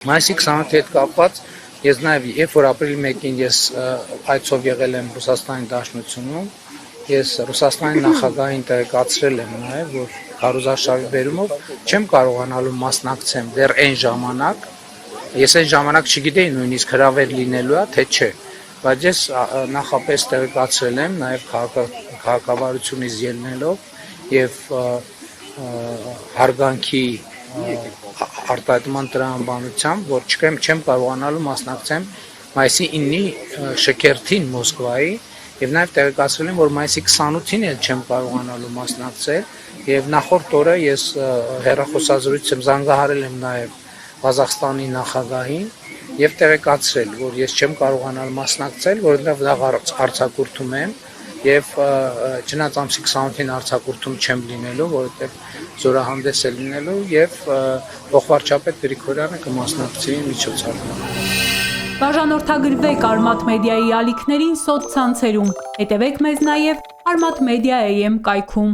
Մայիսի 28-ի հետ կապված ես նաև երբ որ ապրիլի 1-ին ես այցով եղել եմ Ռուսաստանի Դաշնությունում, ես Ռուսաստանի նախագահին տեղեկացրել եմ նաև, որ քարոզարշավի բերումով չեմ կարողանալու մասնակցեմ դեռ այն ժամանակ, ես այն ժամանակ չգիտեի նույնիսկ հրավեր լինելու է, թե չէ, բայց ես նախապես տեղեկացրել եմ նաև քաղաքավարությունից ելնելով եւ հարգանքի արտահայտման տրամաբանությամբ, որ չեմ կարողանալու մասնակցեմ մայիսի 9-ի շքերթին Մոսկվայի եւ նաեւ տեղեկացրել եմ, որ մայիսի 28-ին էլ չեմ կարողանալու մասնակցել եւ նախորդ օրը ես հեռախոսազրույց եմ զանգահարել եմ նաեւ Ղազախստանի նախագահին եւ տեղեկացրել, որ ես չեմ կարողանալ մասնակցել, որովհետեւ դա արձակուրդում եմ եւ չնայած ամսի 28-ին արձակուրդում չեմ լինելու, որովհետեւ զորահանդես է լինելու եւ փոխվարչապետ Գրիգորյանը կմասնակցի միջոցառմանը։ Բաժանորդագրվեք Արմաթ մեդիայի ալիքներին սոցցանցերում, հետևեք մեզ նաև Armat Media AM կայքում։